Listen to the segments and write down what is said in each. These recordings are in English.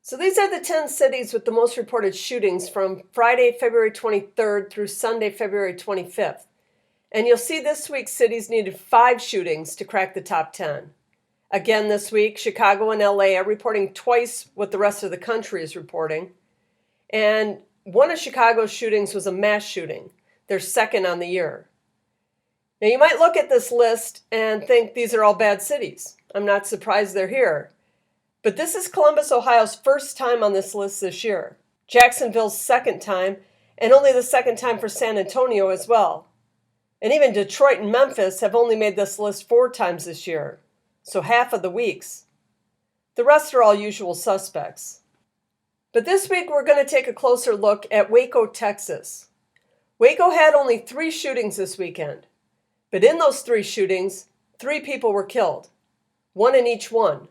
So these are the 10 cities with the most reported shootings from Friday, February 23rd through Sunday, February 25th. And you'll see this week cities needed 5 shootings to crack the top 10. Again this week, Chicago and LA are reporting twice what the rest of the country is reporting. And one of Chicago's shootings was a mass shooting, their second on the year. Now you might look at this list and think these are all bad cities. I'm not surprised they're here. But this is Columbus, Ohio's first time on this list this year, Jacksonville's second time, and only the second time for San Antonio as well. And even Detroit and Memphis have only made this list 4 times this year, so half of the weeks. The rest are all usual suspects. But this week we're going to take a closer look at Waco, Texas. Waco had only 3 shootings this weekend, but in those 3 shootings, 3 people were killed, 1 in each one.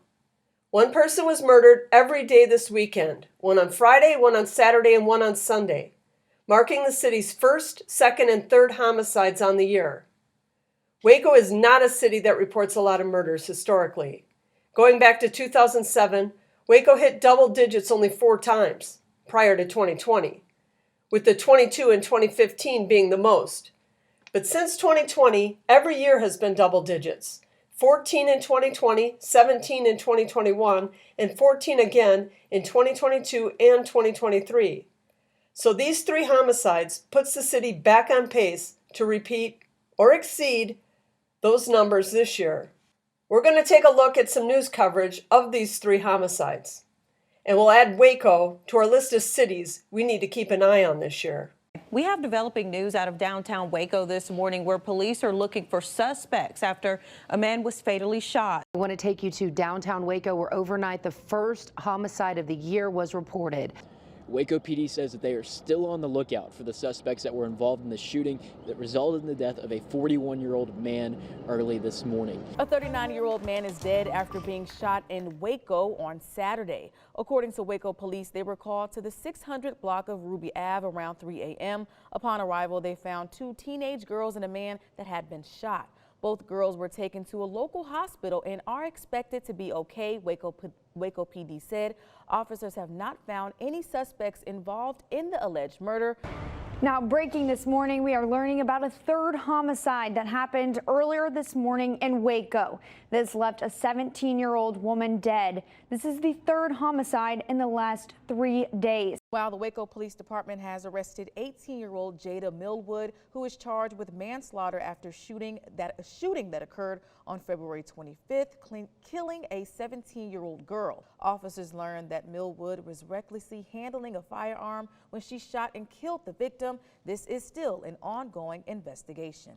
1 person was murdered every day this weekend, 1 on Friday, 1 on Saturday, and 1 on Sunday, marking the city's first, second, and third homicides on the year. Waco is not a city that reports a lot of murders historically. Going back to 2007, Waco hit double digits only 4 times, prior to 2020, with the 22 in 2015 being the most. But since 2020, every year has been double digits. 14 in 2020, 17 in 2021, and 14 again in 2022 and 2023. So these 3 homicides puts the city back on pace to repeat or exceed those numbers this year. We're going to take a look at some news coverage of these 3 homicides. And we'll add Waco to our list of cities we need to keep an eye on this year. We have developing news out of downtown Waco this morning where police are looking for suspects after a man was fatally shot. I want to take you to downtown Waco where overnight the first homicide of the year was reported. Waco PD says that they are still on the lookout for the suspects that were involved in the shooting that resulted in the death of a 41-year-old man early this morning. A 39-year-old man is dead after being shot in Waco on Saturday. According to Waco police, they were called to the 600 block of Ruby Ave around 3 a.m. Upon arrival, they found 2 teenage girls and a man that had been shot. Both girls were taken to a local hospital and are expected to be okay, Waco PD said. Officers have not found any suspects involved in the alleged murder. Now, breaking this morning, we are learning about a 3rd homicide that happened earlier this morning in Waco. This left a 17-year-old woman dead. This is the 3rd homicide in the last 3 days. While the Waco Police Department has arrested 18-year-old Jada Millwood, who is charged with manslaughter after a shooting that occurred on February 25th, killing a 17-year-old girl. Officers learned that Millwood was recklessly handling a firearm when she shot and killed the victim. This is still an ongoing investigation.